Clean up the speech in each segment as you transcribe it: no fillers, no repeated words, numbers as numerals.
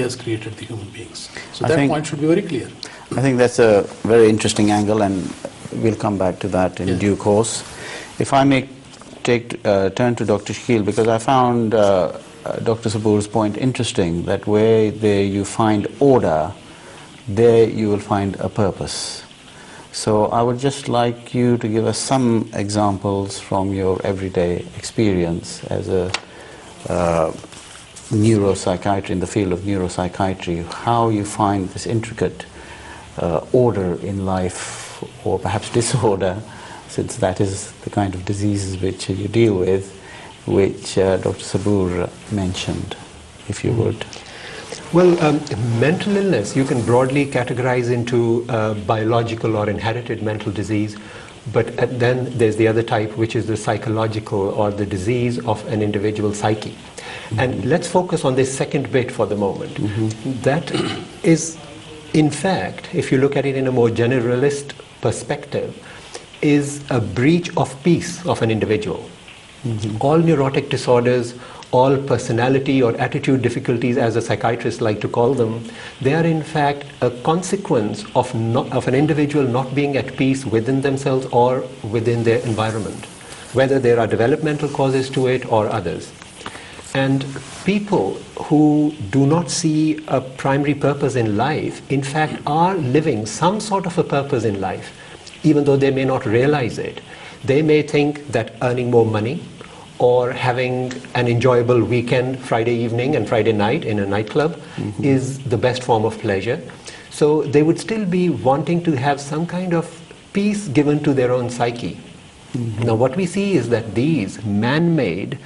has created the human beings. So that point should be very clear. I think that's a very interesting angle, and we'll come back to that in due course. If I may turn to Dr. Shakil, because I found Dr. Saboor's point interesting, that where there you find order, there you will find a purpose. So I would just like you to give us some examples from your everyday experience as a neuropsychiatrist, in the field of neuropsychiatry, how you find this intricate order in life, or perhaps disorder, since that is the kind of diseases which you deal with, which Dr. Saboor mentioned, if you would. Well, mental illness you can broadly categorize into biological or inherited mental disease, but then there's the other type, which is the psychological, or the disease of an individual psyche. And let's focus on this second bit for the moment. That is, in fact, if you look at it in a more generalist perspective, is a breach of peace of an individual. All neurotic disorders, all personality or attitude difficulties, as a psychiatrist like to call them, they are in fact a consequence of an individual not being at peace within themselves or within their environment, whether there are developmental causes to it or others. And people who do not see a primary purpose in life, in fact, are living some sort of a purpose in life, even though they may not realize it. They may think that earning more money, or having an enjoyable weekend, Friday evening and Friday night in a nightclub, is the best form of pleasure. So they would still be wanting to have some kind of peace given to their own psyche. Now what we see is that these man-made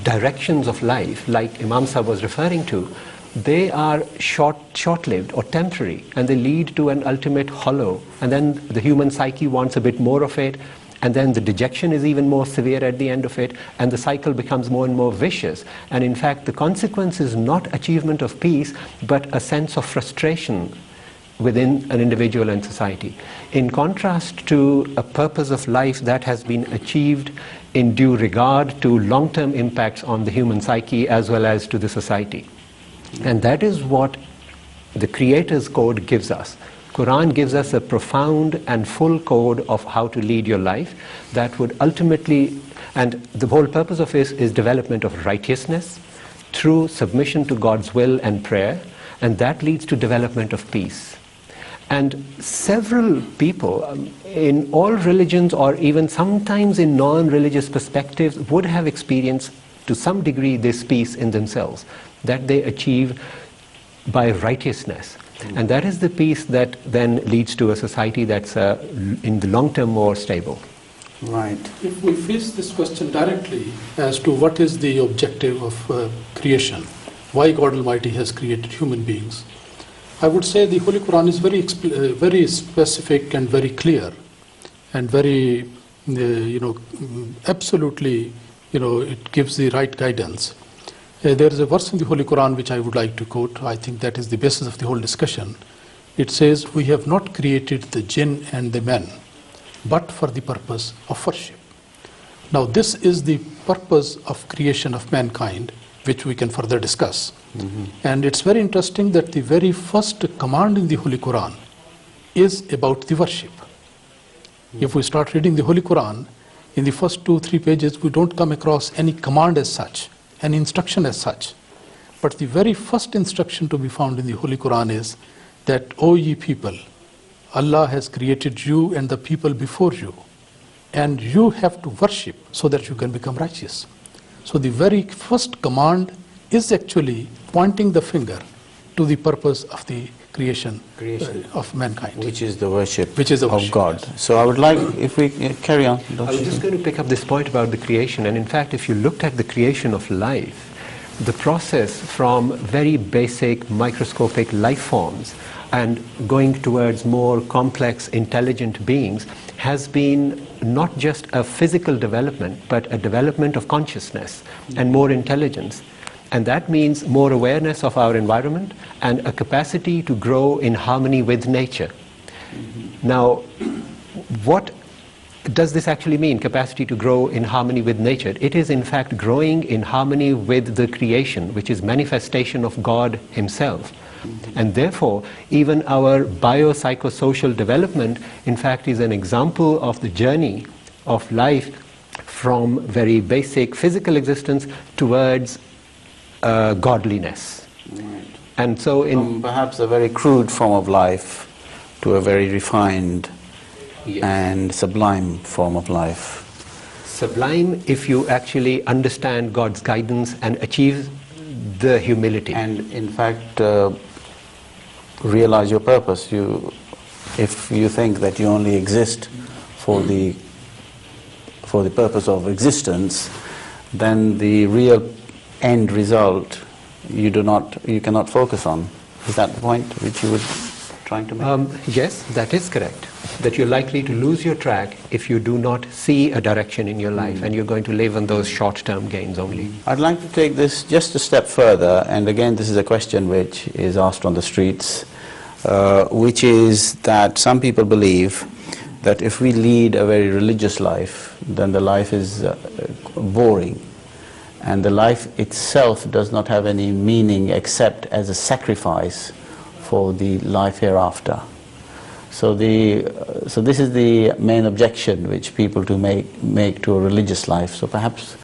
directions of life, like Imam Sahib was referring to, they are short-lived or temporary, and they lead to an ultimate hollow. And then the human psyche wants a bit more of it, and then the dejection is even more severe at the end of it, and the cycle becomes more and more vicious. And in fact, the consequence is not achievement of peace, but a sense of frustration within an individual and society. In contrast to a purpose of life that has been achieved in due regard to long-term impacts on the human psyche as well as to the society. And that is what the Creator's code gives us. Quran gives us a profound and full code of how to lead your life that would ultimately, and the whole purpose of it is development of righteousness through submission to God's will and prayer, and that leads to development of peace. And several people in all religions, or even sometimes in non-religious perspectives, would have experienced to some degree this peace in themselves that they achieve by righteousness. And that is the peace that then leads to a society that's in the long term more stable. Right. If we face this question directly as to what is the objective of creation, why God Almighty has created human beings, I would say the Holy Quran is very specific and very clear, and very, absolutely, it gives the right guidance. There is a verse in the Holy Quran which I would like to quote. I think that is the basis of the whole discussion. It says, "We have not created the jinn and the men, but for the purpose of worship." Now this is the purpose of creation of mankind, which we can further discuss. And it's very interesting that the very first command in the Holy Quran is about the worship. If we start reading the Holy Quran, in the first 2-3 pages, we don't come across any command as such, an instruction as such. But the very first instruction to be found in the Holy Quran is that, "O ye people, Allah has created you and the people before you, and you have to worship so that you can become righteous." So the very first command is actually pointing the finger to the purpose of the creation of mankind. Which is the worship, of God. So I would like, if we carry on. I was just going to pick up this point about the creation. And in fact, if you looked at the creation of life, the process from very basic microscopic life forms and going towards more complex intelligent beings has been not just a physical development, but a development of consciousness and more intelligence. And that means more awareness of our environment and a capacity to grow in harmony with nature. Now, what does this actually mean capacity to grow in harmony with nature? It is in fact growing in harmony with the creation, which is manifestation of God himself. And therefore, even our biopsychosocial development, in fact, is an example of the journey of life from very basic physical existence towards godliness. Right. And so From perhaps a very crude form of life to a very refined and sublime form of life. Sublime if you actually understand God's guidance and achieve the humility. And in fact, realize your purpose. If you think that you only exist for the purpose of existence, then the real end result you cannot focus on. Is that the point which you were trying to make? Yes, that is correct. That you're likely to lose your track if you do not see a direction in your life, and you're going to live on those short-term gains only. I'd like to take this just a step further, and again this is a question which is asked on the streets, which is that some people believe that if we lead a very religious life, then the life is boring, and the life itself does not have any meaning except as a sacrifice for the life hereafter. So this is the main objection which people make to a religious life. So perhaps